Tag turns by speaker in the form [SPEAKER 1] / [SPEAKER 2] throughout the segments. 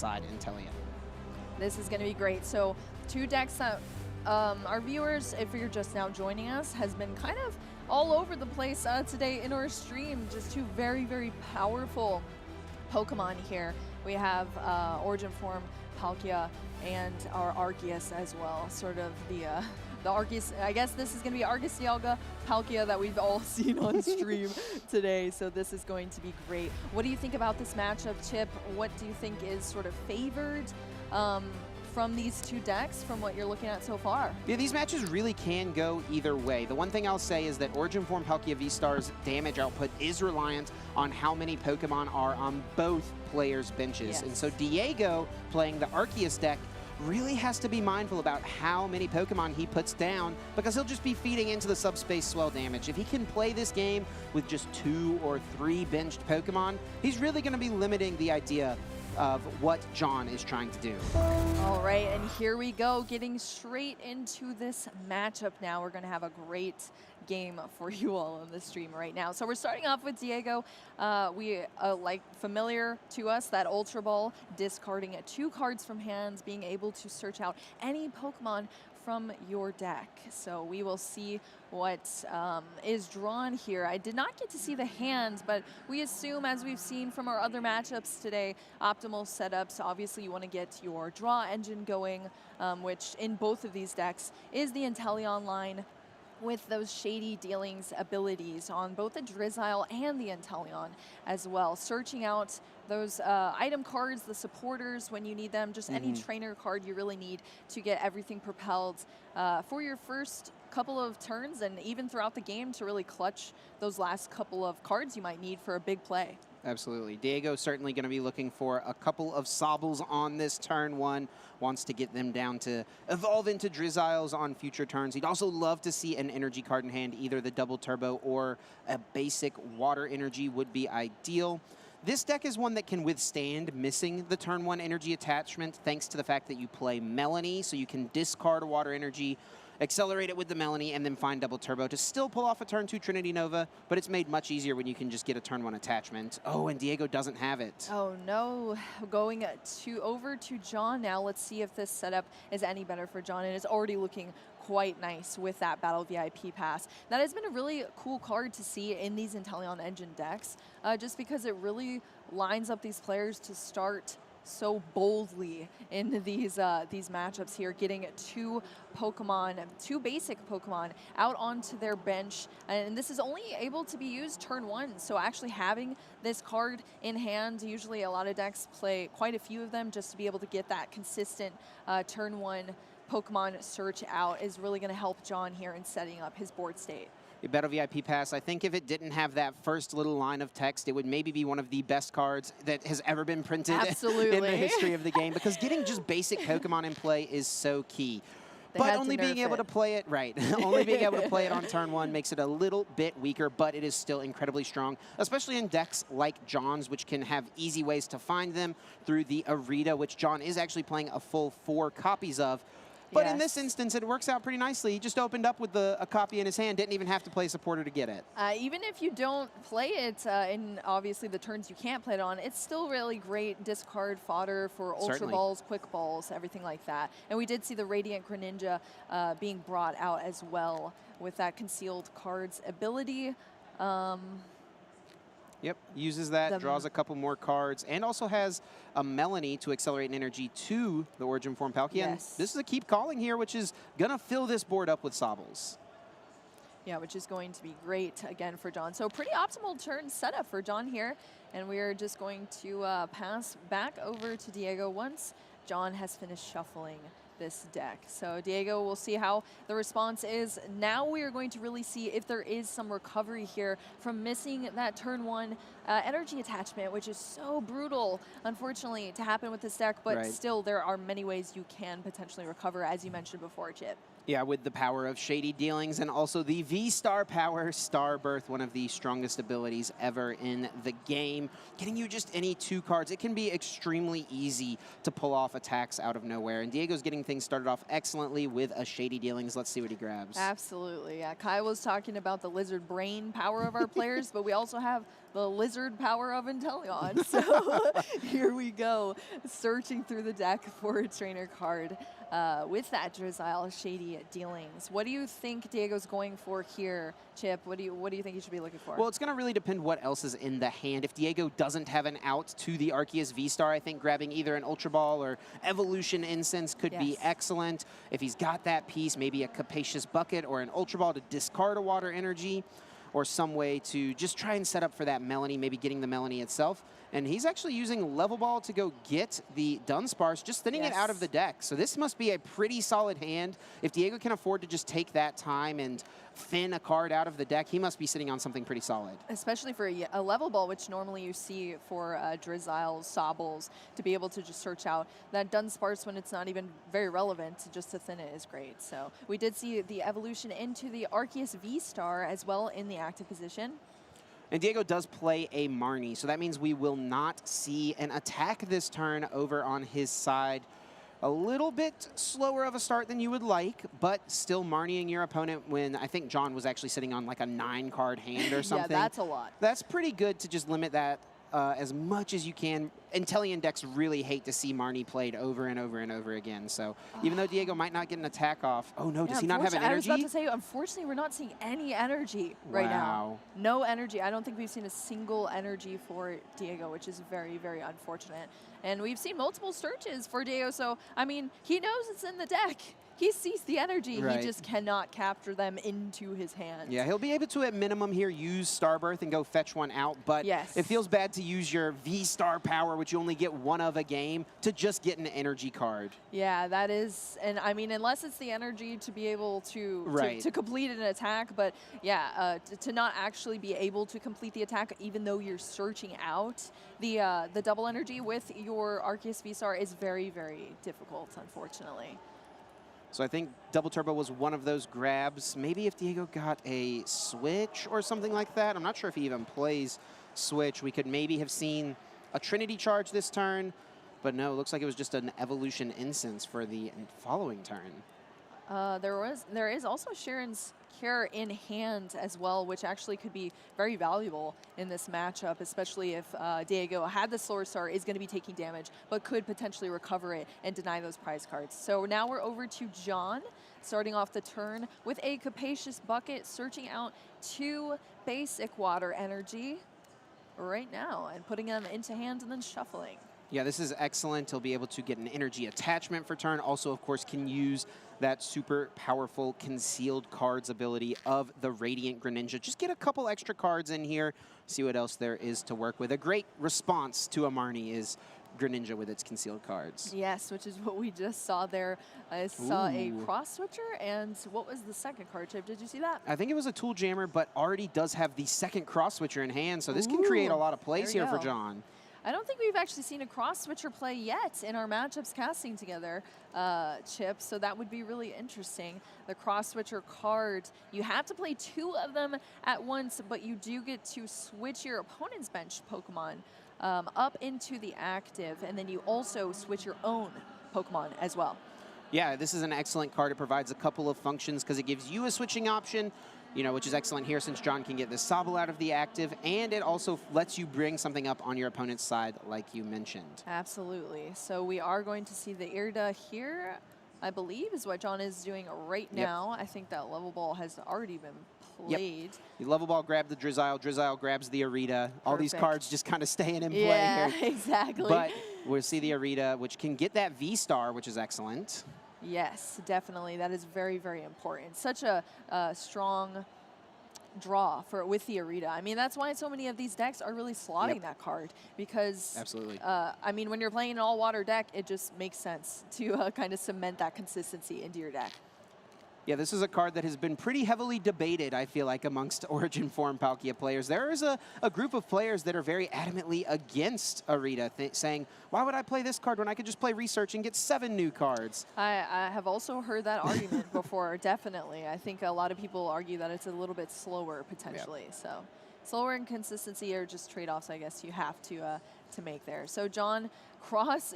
[SPEAKER 1] alongside Inteleon.
[SPEAKER 2] This is going to be great. So 2 decks that our viewers, if you're just now joining us, has been kind of all over the place today in our stream. Just 2 very, very powerful Pokemon here. We have Origin Form Palkia and our Arceus as well. Sort of the Arceus, I guess this is going to be Arceus Dialga Palkia that we've all seen on stream today. So this is going to be great. What do you think about this matchup, Chip? What do you think is sort of favored from these 2 decks from what you're looking at so far?
[SPEAKER 1] Yeah, these matches really can go either way. The one thing I'll say is that Origin Form Palkia V-Star's damage output is reliant on how many Pokemon are on both players' benches.
[SPEAKER 2] Yes.
[SPEAKER 1] And so Diego, playing the Arceus deck, really has to be mindful about how many Pokemon he puts down, because he'll just be feeding into the subspace swell damage. If he can play this game with just 2 or 3 benched Pokemon, he's really going to be limiting the idea of what John is trying to do.
[SPEAKER 2] All right, and here we go, getting straight into this matchup now. We're going to have a great game for you all on the stream right now. So we're starting off with Diego. We like familiar to us, that Ultra Ball, discarding 2 cards from hands, being able to search out any Pokemon from your deck. So we will see what is drawn here. I did not get to see the hands, but we assume, as we've seen from our other matchups today, optimal setups. Obviously, you want to get your draw engine going, which in both of these decks is the Inteleon line, with those Shady Dealings abilities on both the Drizzile and the Inteleon as well. Searching out those item cards, the supporters when you need them, just any trainer card you really need to get everything propelled for your first couple of turns, and even throughout the game to really clutch those last couple of cards you might need for a big play.
[SPEAKER 1] Absolutely. Diego's certainly going to be looking for a couple of Sobbles on this turn 1. Wants to get them down to evolve into Drizziles on future turns. He'd also love to see an energy card in hand. Either the double turbo or a basic water energy would be ideal. This deck is one that can withstand missing the turn 1 energy attachment, thanks to the fact that you play Melanie, so you can discard a water energy, accelerate it with the Melanie, and then find double turbo to still pull off a turn 2 Trinity Nova, but it's made much easier when you can just get a turn 1 attachment. Oh, and Diego doesn't have it.
[SPEAKER 2] Oh no, going over to John now. Let's see if this setup is any better for John. It is already looking quite nice with that Battle VIP pass. That has been a really cool card to see in these Inteleon Engine decks, just because it really lines up these players to start so boldly in these matchups here, getting 2 basic Pokemon out onto their bench, and this is only able to be used turn 1. So actually having this card in hand, usually a lot of decks play quite a few of them just to be able to get that consistent turn 1 Pokemon search out, is really going to help John here in setting up his board state.
[SPEAKER 1] Battle VIP Pass, I think if it didn't have that first little line of text, it would maybe be one of the best cards that has ever been printed in the history of the game, because getting just basic Pokemon in play is so key. But only being able to play it, right, only being able to play it on turn 1 makes it a little bit weaker, but it is still incredibly strong, especially in decks like John's, which can have easy ways to find them through the Arita, which John is actually playing a full 4 copies of. But in this instance, it works out pretty nicely. He just opened up with a copy in his hand, didn't even have to play supporter to get it.
[SPEAKER 2] Even if you don't play it in, obviously, the turns you can't play it on, it's still really great discard fodder for Ultra Balls, Quick Balls, everything like that. And we did see the Radiant Greninja being brought out as well with that Concealed Cards ability.
[SPEAKER 1] Yep, uses that, draws a couple more cards, and also has a Melanie to accelerate an energy to the Origin Form Palkia.
[SPEAKER 2] Yes.
[SPEAKER 1] And this is a keep calling here, which is going to fill this board up with Sobbles.
[SPEAKER 2] Yeah, which is going to be great, again, for John. So pretty optimal turn setup for John here. And we are just going to pass back over to Diego once John has finished shuffling this deck. So Diego, we'll see how the response is. Now we are going to really see if there is some recovery here from missing that turn 1 energy attachment, which is so brutal, unfortunately, to happen with this deck. But still, there are many ways you can potentially recover, as you mentioned before, Chip.
[SPEAKER 1] Yeah, with the power of Shady Dealings and also the V-Star power, Star Birth, one of the strongest abilities ever in the game. Getting you just any 2 cards, it can be extremely easy to pull off attacks out of nowhere. And Diego's getting things started off excellently with a Shady Dealings. Let's see what he grabs.
[SPEAKER 2] Absolutely, yeah. Kai was talking about the lizard brain power of our players, but we also have the lizard power of Inteleon. So here we go, searching through the deck for a trainer card with that Drizzile Shady Dealings. What do you think Diego's going for here, Chip? What do you think he should be looking for?
[SPEAKER 1] Well, it's going to really depend what else is in the hand. If Diego doesn't have an out to the Arceus V-Star, I think grabbing either an Ultra Ball or Evolution Incense could be excellent. If he's got that piece, maybe a Capacious Bucket or an Ultra Ball to discard a Water Energy, or some way to just try and set up for that Melanie, maybe getting the Melanie itself. And he's actually using Level Ball to go get the Dunsparce, just thinning it out of the deck. So this must be a pretty solid hand. If Diego can afford to just take that time and thin a card out of the deck, he must be sitting on something pretty solid.
[SPEAKER 2] Especially for a Level Ball, which normally you see for Drizziles, Sobbles, to be able to just search out that Dunsparce when it's not even very relevant, just to thin it is great. So we did see the evolution into the Arceus V-Star as well in the active position.
[SPEAKER 1] And Diego does play a Marnie, so that means we will not see an attack this turn over on his side. A little bit slower of a start than you would like, but still Marnieing your opponent when I think John was actually sitting on like a 9-card hand or something.
[SPEAKER 2] Yeah, that's a lot.
[SPEAKER 1] That's pretty good to just limit that as much as you can. Inteleon decks really hate to see Marnie played over and over and over again. So even though Diego might not get an attack off, oh no, does he not have an energy?
[SPEAKER 2] I was about to say, unfortunately, we're not seeing any energy right now. No energy. I don't think we've seen a single energy for Diego, which is very, very unfortunate. And we've seen multiple searches for Diego, so, I mean, he knows it's in the deck. He sees the energy. He just cannot capture them into his hand.
[SPEAKER 1] Yeah, he'll be able to, at minimum here, use Starbirth and go fetch one out. But it feels bad to use your V-Star power, which you only get one of a game, to just get an energy card.
[SPEAKER 2] Yeah, that is. And, I mean, unless it's the energy to be able to complete an attack. But, yeah, to not actually be able to complete the attack, even though you're searching out the double energy with your Arceus V-Star is very, very difficult, unfortunately.
[SPEAKER 1] So I think Double Turbo was one of those grabs. Maybe if Diego got a Switch or something like that. I'm not sure if he even plays Switch. We could maybe have seen a Trinity Charge this turn. But no, it looks like it was just an Evolution Incense for the following turn.
[SPEAKER 2] There is also Sharon's Cure in hand as well, which actually could be very valuable in this matchup, especially if Diego had the Solar Star, is going to be taking damage, but could potentially recover it and deny those prize cards. So now we're over to John, starting off the turn with a Capacious Bucket, searching out 2 basic Water Energy right now and putting them into hand and then shuffling.
[SPEAKER 1] Yeah, this is excellent. He'll be able to get an energy attachment for turn. Also, of course, can use that super powerful concealed cards ability of the Radiant Greninja. Just get a couple extra cards in here, see what else there is to work with. A great response to a Marnie is Greninja with its concealed cards.
[SPEAKER 2] Yes, which is what we just saw there. I saw a Cross Switcher, and what was the second card, Chip? Did you see that?
[SPEAKER 1] I think it was a Tool Jammer, but already does have the second Cross Switcher in hand, so this can create a lot of plays here for John.
[SPEAKER 2] I don't think we've actually seen a Cross Switcher play yet in our matchups casting together, Chip, so that would be really interesting. The Cross Switcher card, you have to play 2 of them at once, but you do get to switch your opponent's bench Pokemon up into the active, and then you also switch your own Pokemon as well.
[SPEAKER 1] Yeah, this is an excellent card. It provides a couple of functions because it gives you a switching option, you know, which is excellent here since John can get the Sobble out of the active, and it also lets you bring something up on your opponent's side, like you mentioned.
[SPEAKER 2] Absolutely. So we are going to see the Irida here, I believe, is what John is doing right now. I think that Level Ball has already been played.
[SPEAKER 1] The Level Ball grabbed the Drizzile, Drizzile grabs the Irida. All these cards just kind of staying in play here.
[SPEAKER 2] Yeah, exactly.
[SPEAKER 1] But we'll see the Irida, which can get that V-Star, which is excellent.
[SPEAKER 2] Yes, definitely. That is very, very important. Such a strong draw with the Irida. I mean, that's why so many of these decks are really slotting that card, because I mean, when you're playing an all-water deck, it just makes sense to kind of cement that consistency into your deck.
[SPEAKER 1] Yeah, this is a card that has been pretty heavily debated, I feel like, amongst Origin Form Palkia players. There is a group of players that are very adamantly against Irida, saying, why would I play this card when I could just play Research and get 7 new cards?
[SPEAKER 2] I have also heard that argument before, definitely. I think a lot of people argue that it's a little bit slower, potentially. So slower and consistency are just trade-offs, I guess, you have to make there. So John,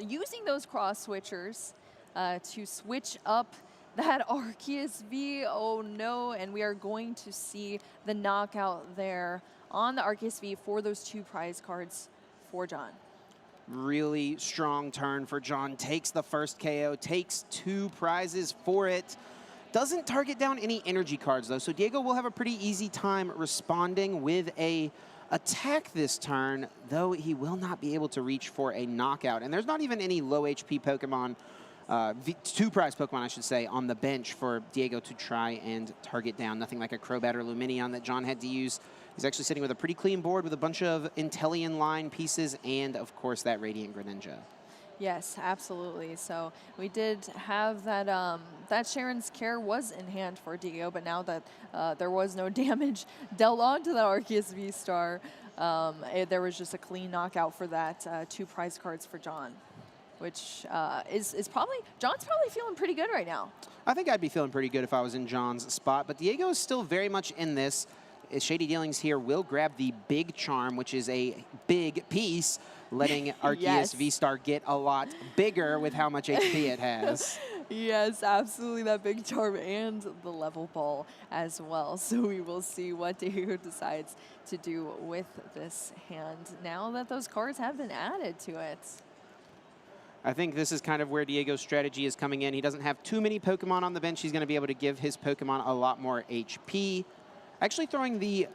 [SPEAKER 2] using those cross switchers to switch up that Arceus V, oh no, and we are going to see the knockout there on the Arceus V for those 2 prize cards for John.
[SPEAKER 1] Really strong turn for John. Takes the first KO, takes 2 prizes for it. Doesn't target down any energy cards, though, so Diego will have a pretty easy time responding with a attack this turn, though he will not be able to reach for a knockout. And there's not even any low HP Pokemon, 2 prize Pokemon, I should say, on the bench for Diego to try and target down. Nothing like a Crobat or Lumineon that John had to use. He's actually sitting with a pretty clean board with a bunch of Inteleon line pieces and, of course, that Radiant Greninja.
[SPEAKER 2] Yes, absolutely. So we did have that, that Sharon's Care was in hand for Diego, but now that there was no damage dealt onto that Arceus V-Star, there was just a clean knockout for that 2 prize cards for John, which is probably, John's probably feeling pretty good right now.
[SPEAKER 1] I think I'd be feeling pretty good if I was in John's spot, but Diego is still very much in this. Shady Dealings here will grab the Big Charm, which is a big piece, letting Arceus
[SPEAKER 2] Yes.
[SPEAKER 1] V-Star get a lot bigger with how much HP it has.
[SPEAKER 2] Yes, absolutely, that Big Charm and the level ball as well. So we will see what Diego decides to do with this hand now that those cards have been added to it.
[SPEAKER 1] I think this is kind of where Diego's strategy is coming in. He doesn't have too many Pokemon on the bench. He's going to be able to give his Pokemon a lot more HP. Actually throwing the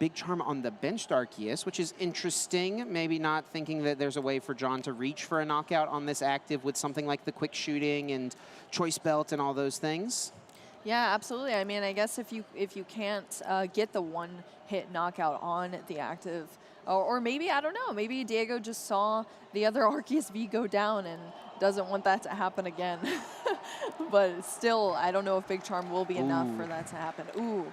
[SPEAKER 1] Big Charm on the benched Arceus, which is interesting. Maybe not thinking that there's a way for John to reach for a knockout on this active with something like the quick shooting and choice belt and all those things.
[SPEAKER 2] Yeah, absolutely. I mean, I guess if you can't get the 1-hit knockout on the active, or maybe, I don't know, maybe Diego just saw the other Arceus V go down and doesn't want that to happen again. But still, I don't know if Big Charm will be enough for that to happen. Ooh.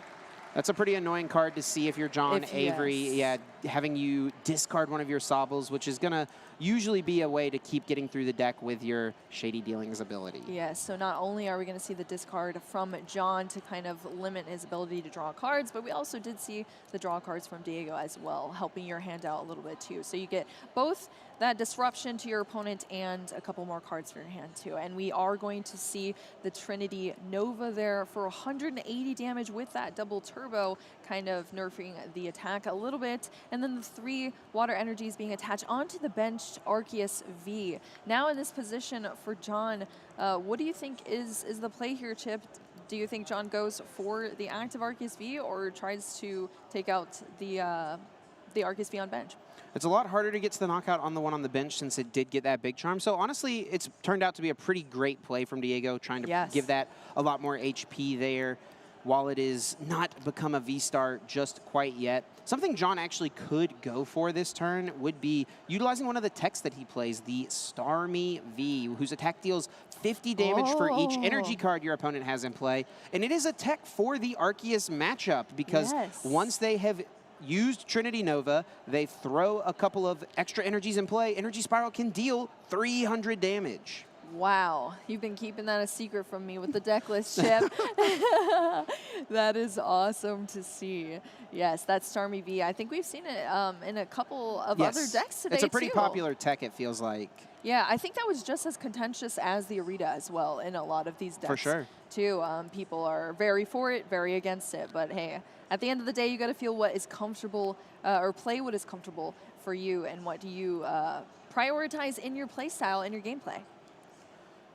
[SPEAKER 1] That's a pretty annoying card to see if you're John Avery.
[SPEAKER 2] Yes.
[SPEAKER 1] Yeah, having you discard one of your Sobbles, which is going to usually be a way to keep getting through the deck with your Shady Dealings ability.
[SPEAKER 2] Yes, so not only are we going to see the discard from John to kind of limit his ability to draw cards, but we also did see the draw cards from Diego as well, helping your hand out a little bit too. So you get both that disruption to your opponent and a couple more cards for your hand too. And we are going to see the Trinity Nova there for 180 damage with that double turbo, kind of nerfing the attack a little bit. And then the 3 water energies being attached onto the benched Arceus V. Now in this position for John, what do you think is the play here, Chip? Do you think John goes for the active Arceus V or tries to take out the Arceus V on bench?
[SPEAKER 1] It's a lot harder to get to the knockout on the one on the bench since it did get that Big Charm. So honestly, it's turned out to be a pretty great play from Diego, trying to give that a lot more HP there, while it is not become a V-Star just quite yet. Something John actually could go for this turn would be utilizing one of the techs that he plays, the Starmie V, whose attack deals 50 damage for each energy card your opponent has in play. And it is a tech for the Arceus matchup because once they have used Trinity Nova, they throw a couple of extra energies in play. Energy Spiral can deal 300 damage.
[SPEAKER 2] Wow, you've been keeping that a secret from me with the deck list, Chip. That is awesome to see. Yes, that's Starmie V. I think we've seen it in a couple of other decks today,
[SPEAKER 1] It's a pretty popular tech, it feels like.
[SPEAKER 2] Yeah, I think that was just as contentious as the Arita as well in a lot of these decks.
[SPEAKER 1] For sure.
[SPEAKER 2] Too. People are very for it, very against it. But hey, at the end of the day, you got to feel what is comfortable or play what is comfortable for you and what do you prioritize in your play style and your gameplay.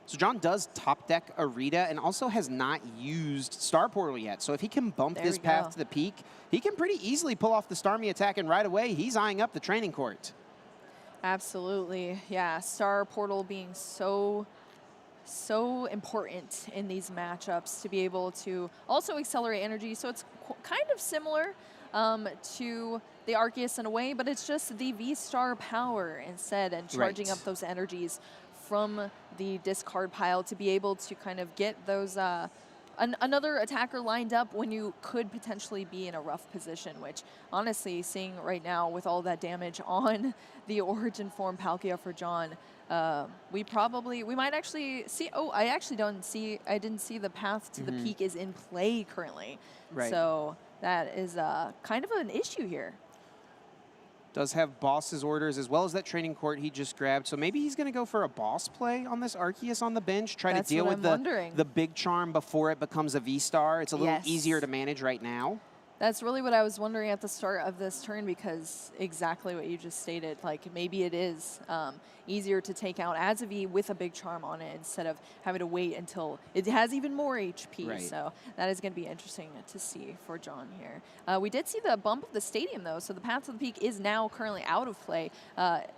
[SPEAKER 1] So John does top deck Arita and also has not used Star Portal yet. So if he can bump this path to the peak, he can pretty easily pull off the Starmie attack, and right away he's eyeing up the training court.
[SPEAKER 2] Absolutely. Yeah, Star Portal being so important in these matchups to be able to also accelerate energy. So it's kind of similar to the Arceus in a way, but it's just the V-Star power instead and charging up those energies from the discard pile to be able to kind of get those another attacker lined up when you could potentially be in a rough position, which honestly, seeing right now with all that damage on the Origin form Palkia for John, we might actually see, I didn't see the path to the peak is in play currently. So that is kind of an issue here.
[SPEAKER 1] Does have boss's orders as well as that training court he just grabbed. So maybe he's going to go for a boss play on this Arceus on the bench, try to deal with the Big Charm before it becomes a V-Star. It's a little easier to manage right now.
[SPEAKER 2] That's really what I was wondering at the start of this turn, because exactly what you just stated, like maybe it is easier to take out as a V with a big charm on it instead of having to wait until it has even more HP.
[SPEAKER 1] Right.
[SPEAKER 2] So that is going to be interesting to see for John here. We did see the bump of the stadium though, so the Path to the Peak is now currently out of play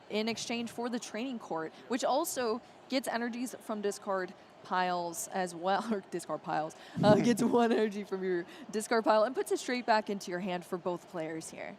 [SPEAKER 2] in exchange for the training court, which also gets energies from discard piles as well, or discard piles, gets 1 energy from your discard pile and puts it straight back into your hand for both players here.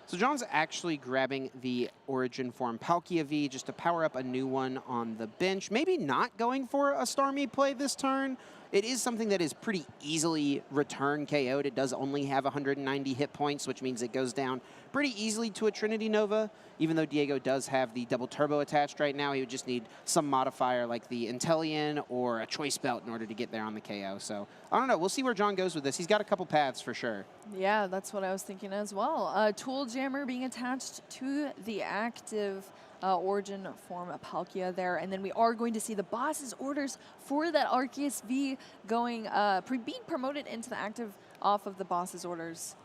[SPEAKER 1] So John's actually grabbing the Origin form Palkia V just to power up a new one on the bench. Maybe not going for a Starmie play this turn. It is something that is pretty easily return KO'd. It does only have 190 hit points, which means it goes down pretty easily to a Trinity Nova. Even though Diego does have the double turbo attached right now, he would just need some modifier like the Intellion or a Choice Belt in order to get there on the KO. So I don't know. We'll see where John goes with this. He's got a couple paths for sure.
[SPEAKER 2] Yeah, that's what I was thinking as well. Tool Jammer being attached to the active Origin form of Palkia there, and then we are going to see the boss's orders for that Arceus V going being promoted into the active off of the boss's orders,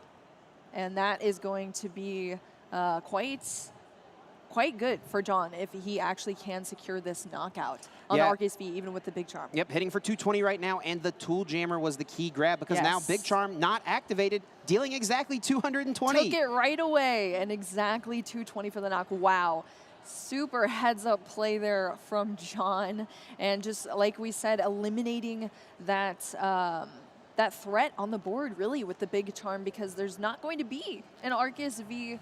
[SPEAKER 2] and that is going to be quite good for John if he actually can secure this knockout on the Arceus V, even with the big charm.
[SPEAKER 1] Yep, hitting for 220 right now, and the Tool Jammer was the key grab because now big charm not activated, dealing exactly 220.
[SPEAKER 2] Took it right away, and exactly 220 for the knock. Wow. Super heads up play there from John, and just like we said, eliminating that that threat on the board really with the big charm, because there's not going to be an Arceus V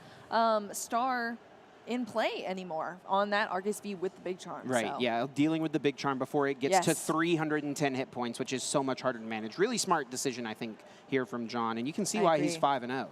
[SPEAKER 2] star in play anymore on that Arceus V with the big charm.
[SPEAKER 1] Right,
[SPEAKER 2] so.
[SPEAKER 1] yeah, dealing with the big charm before it gets to 310 hit points, which is so much harder to manage. Really smart decision, I think, here from John, and you can see why he's 5-0.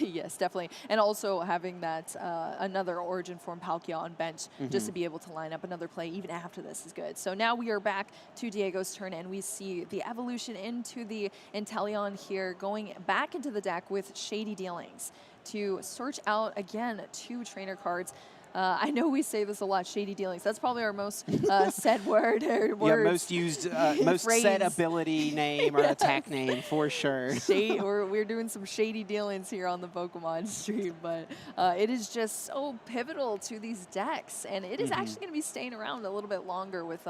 [SPEAKER 2] Yes, definitely. And also having that another Origin form Palkia on bench just to be able to line up another play even after this is good. So now we are back to Diego's turn, and we see the evolution into the Inteleon here going back into the deck with Shady Dealings to search out, again, 2 trainer cards. I know we say this a lot, Shady Dealings. That's probably our most said word.
[SPEAKER 1] Yeah, most used, most said ability name or attack name for sure.
[SPEAKER 2] We're doing some Shady Dealings here on the Pokemon stream, but it is just so pivotal to these decks, and it is actually going to be staying around a little bit longer with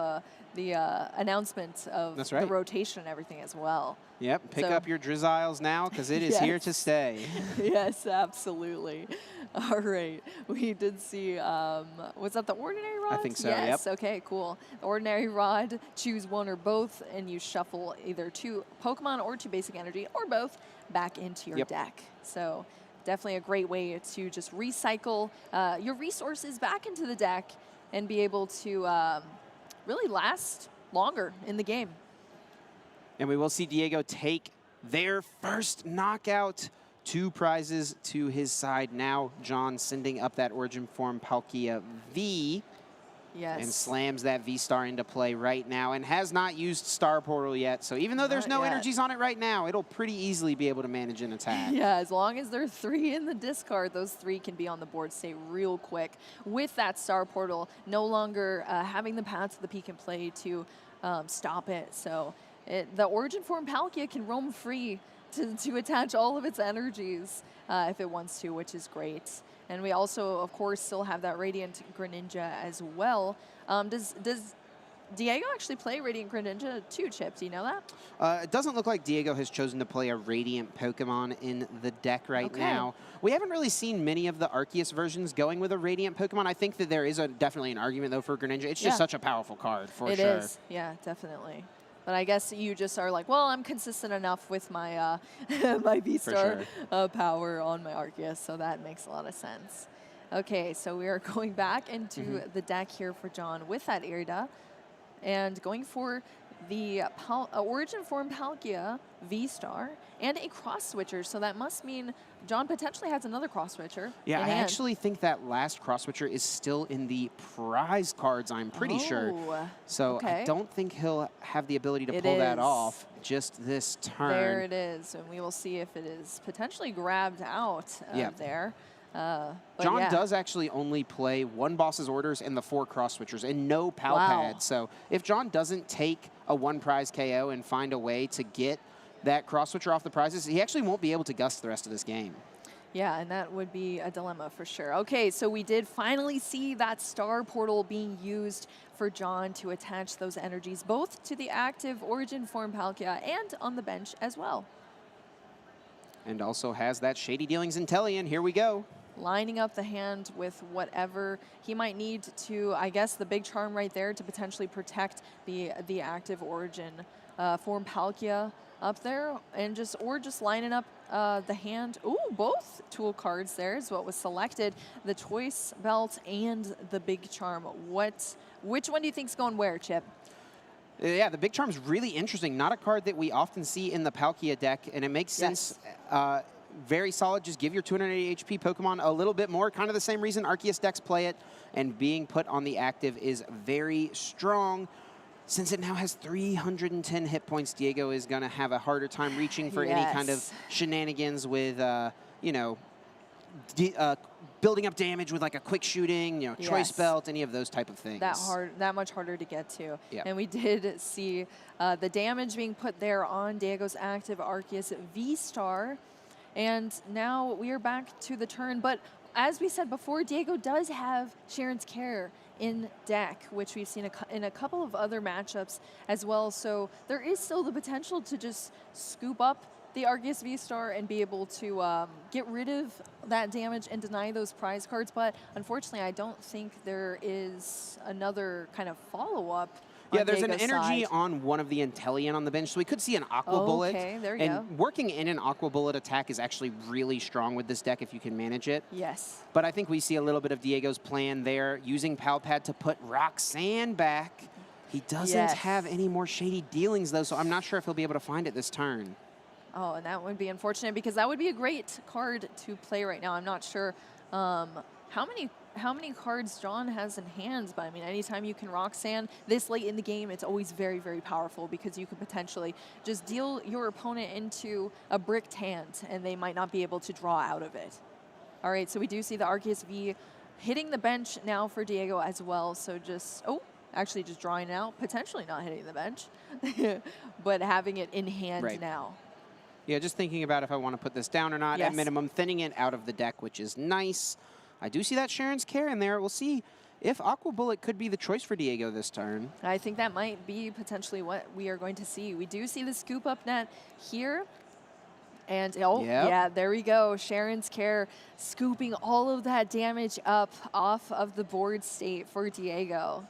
[SPEAKER 2] the announcement of the rotation and everything as well.
[SPEAKER 1] Yep, pick up your Drizzles now because it is here to stay.
[SPEAKER 2] Yes, absolutely. All right, we did see, was that the Ordinary Rod?
[SPEAKER 1] I think so,
[SPEAKER 2] yes, okay, cool. The Ordinary Rod, choose one or both, and you shuffle either 2 Pokemon or 2 basic energy, or both, back into your deck. So definitely a great way to just recycle your resources back into the deck and be able to really last longer in the game.
[SPEAKER 1] And we will see Diego take their first knockout. 2 prizes to his side. Now John sending up that Origin form Palkia V.
[SPEAKER 2] Yes.
[SPEAKER 1] And slams that V-Star into play right now and has not used Star Portal yet. So even though there's no energies on it right now, it'll pretty easily be able to manage an attack.
[SPEAKER 2] Yeah, as long as there are 3 in the discard, those 3 can be on the board, stay real quick. With that Star Portal, no longer having the Path to the Peak in play to stop it. So the Origin form Palkia can roam free to attach all of its energies if it wants to, which is great. And we also, of course, still have that Radiant Greninja as well. Does Diego actually play Radiant Greninja too, Chip? Do you know that?
[SPEAKER 1] It doesn't look like Diego has chosen to play a Radiant Pokemon in the deck right now. We haven't really seen many of the Arceus versions going with a Radiant Pokemon. I think that there is definitely an argument, though, for Greninja. It's just such a powerful card, for sure.
[SPEAKER 2] It is, yeah, definitely. But I guess you just are like, well, I'm consistent enough with my my V-Star power on my Arceus, so that makes a lot of sense. Okay, so we are going back into the deck here for John with that Irida, and going for the Origin form Palkia V-Star and a cross switcher. So that must mean John potentially has another cross switcher.
[SPEAKER 1] Yeah, I actually think that last cross switcher is still in the prize cards, I'm pretty sure. So I don't think he'll have the ability to pull that off just this turn.
[SPEAKER 2] There it is, and we will see if it is potentially grabbed out of there.
[SPEAKER 1] John does actually only play 1 boss's orders and the 4 cross switchers and no pal pad. So if John doesn't take a 1 prize KO and find a way to get that cross switcher off the prizes, he actually won't be able to gust the rest of this game.
[SPEAKER 2] Yeah, and that would be a dilemma for sure. Okay, so we did finally see that star portal being used for John to attach those energies both to the active Origin form Palkia and on the bench as well.
[SPEAKER 1] And also has that Shady Dealings Intellion. Here we go.
[SPEAKER 2] Lining up the hand with whatever he might need to, I guess the big charm right there to potentially protect the active Origin form Palkia up there, and just lining up the hand. Ooh, both tool cards there is what was selected. The choice belt and the big charm. Which one do you think's going where, Chip?
[SPEAKER 1] Yeah, the big charm's really interesting. Not a card that we often see in the Palkia deck, and it makes sense. Very solid. Just give your 280 HP Pokemon a little bit more. Kind of the same reason Arceus decks play it, and being put on the active is very strong. Since it now has 310 hit points, Diego is going to have a harder time reaching for any kind of shenanigans with, you know, building up damage with like a quick shooting, you know, choice belt, any of those type of things.
[SPEAKER 2] That much harder to get to.
[SPEAKER 1] Yeah.
[SPEAKER 2] And we did see the damage being put there on Diego's active Arceus V-Star. And now we are back to the turn. But as we said before, Diego does have Sharon's Care in deck, which we've seen in a couple of other matchups as well. So there is still the potential to just scoop up the Arceus V-Star and be able to get rid of that damage and deny those prize cards. But unfortunately, I don't think there is another kind of follow-up.
[SPEAKER 1] Yeah, there's an energy on one of the Intellion on the bench, so we could see an Aqua Bullet.
[SPEAKER 2] Okay, there you go.
[SPEAKER 1] Working in an Aqua Bullet attack is actually really strong with this deck if you can manage it.
[SPEAKER 2] Yes.
[SPEAKER 1] But I think we see a little bit of Diego's plan there, using Palpad to put Roxanne back. He doesn't have any more Shady Dealings, though, so I'm not sure if he'll be able to find it this turn.
[SPEAKER 2] Oh, and that would be unfortunate because that would be a great card to play right now. I'm not sure how many cards John has in hand, but I mean, anytime you can Roxanne this late in the game, it's always very, very powerful because you could potentially just deal your opponent into a bricked hand and they might not be able to draw out of it. All right, so we do see the Arceus V hitting the bench now for Diego as well. So just, actually just drawing it out, potentially not hitting the bench, but having it in hand now.
[SPEAKER 1] Yeah, just thinking about if I want to put this down or not. At minimum, thinning it out of the deck, which is nice. I do see that Sharon's Care in there. We'll see if Aqua Bullet could be the choice for Diego this turn.
[SPEAKER 2] I think that might be potentially what we are going to see. We do see the scoop up net here. And yeah, there we go. Sharon's Care scooping all of that damage up off of the board state for Diego.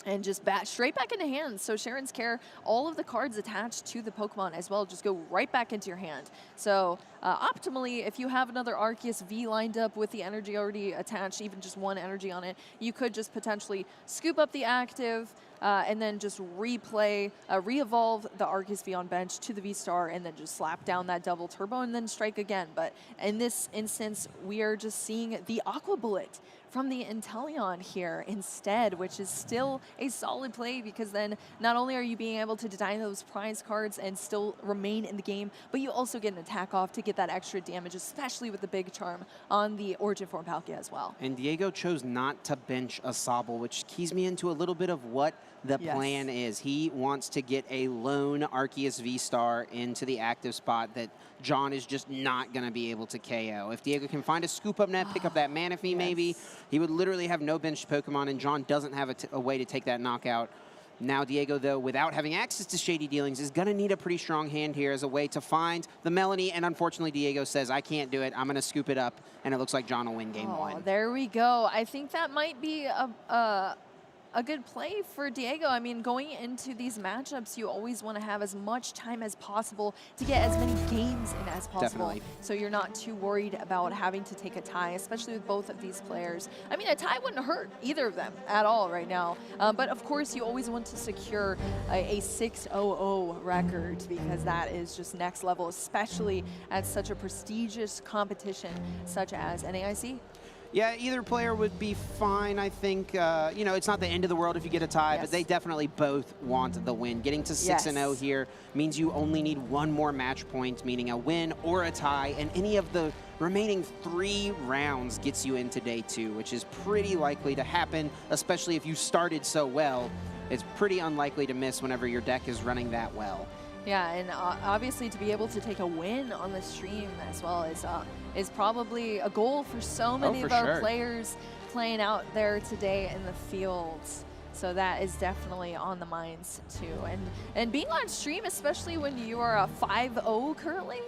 [SPEAKER 2] And just straight back into hand. So Sharon's Care, all of the cards attached to the Pokemon as well just go right back into your hand. So optimally, if you have another Arceus V lined up with the energy already attached, even just one energy on it, you could just potentially scoop up the active and then just re-evolve the Arceus V on bench to the V-Star and then just slap down that double turbo and then strike again. But in this instance, we are just seeing the Aqua Bullet from the Intellion here instead, which is still a solid play because then not only are you being able to deny those prize cards and still remain in the game, but you also get an attack off to get that extra damage, especially with the big charm on the Origin form Palkia as well.
[SPEAKER 1] And Diego chose not to bench a Sobble, which keys me into a little bit of what the plan is. He wants to get a lone Arceus V-Star into the active spot that John is just not going to be able to KO. If Diego can find a scoop up net, pick up that Manaphy maybe, he would literally have no benched Pokemon, and John doesn't have a way to take that knockout. Now Diego, though, without having access to Shady Dealings, is going to need a pretty strong hand here as a way to find the Melanie, and unfortunately Diego says, I can't do it, I'm going to scoop it up, and it looks like John will win game one.
[SPEAKER 2] There we go. I think that might be a good play for Diego. I mean, going into these matchups, you always want to have as much time as possible to get as many games in as possible.
[SPEAKER 1] Definitely.
[SPEAKER 2] So you're not too worried about having to take a tie, especially with both of these players. I mean, a tie wouldn't hurt either of them at all right now. But of course, you always want to secure a 6-0-0 record because that is just next level, especially at such a prestigious competition such as NAIC.
[SPEAKER 1] Yeah, either player would be fine, I think. You know, it's not the end of the world if you get a tie, but they definitely both want the win. Getting to 6-0 here means you only need one more match point, meaning a win or a tie, and any of the remaining 3 rounds gets you into day 2, which is pretty likely to happen, especially if you started so well. It's pretty unlikely to miss whenever your deck is running that well.
[SPEAKER 2] Yeah, and obviously to be able to take a win on the stream as well is probably a goal for so many of our players playing out there today in the fields. So that is definitely on the minds too. And being on stream, especially when you are a 5-0 currently,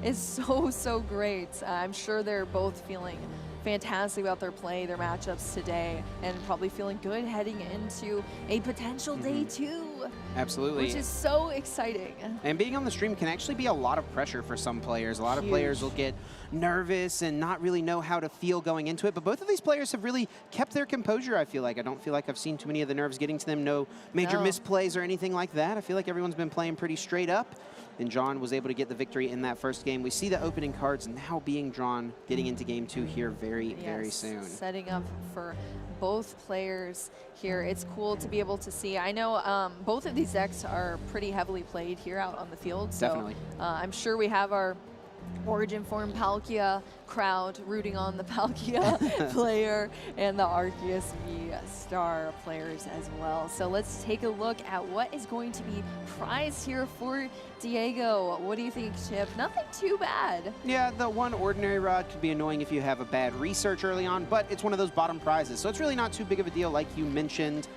[SPEAKER 2] is so great. I'm sure they're both feeling fantastic about their play, their matchups today, and probably feeling good heading into a potential day 2.
[SPEAKER 1] Absolutely.
[SPEAKER 2] Which is so exciting.
[SPEAKER 1] And being on the stream can actually be a lot of pressure for some players. A lot of players will get nervous and not really know how to feel going into it. But both of these players have really kept their composure, I feel like. I don't feel like I've seen too many of the nerves getting to them. No major misplays or anything like that. I feel like everyone's been playing pretty straight up. And John was able to get the victory in that first game. We see the opening cards now being drawn, getting into game 2 here very soon.
[SPEAKER 2] Setting up for both players here. It's cool to be able to see. I know both of these decks are pretty heavily played here out on the field. So
[SPEAKER 1] definitely.
[SPEAKER 2] I'm sure we have our Origin Form Palkia crowd rooting on the Palkia player and the Arceus V Star players as well. So let's take a look at what is going to be prized here for Diego. What do you think, Chip? Nothing too bad.
[SPEAKER 1] Yeah, the one ordinary rod could be annoying if you have a bad research early on, but it's one of those bottom prizes. So it's really not too big of a deal, like you mentioned.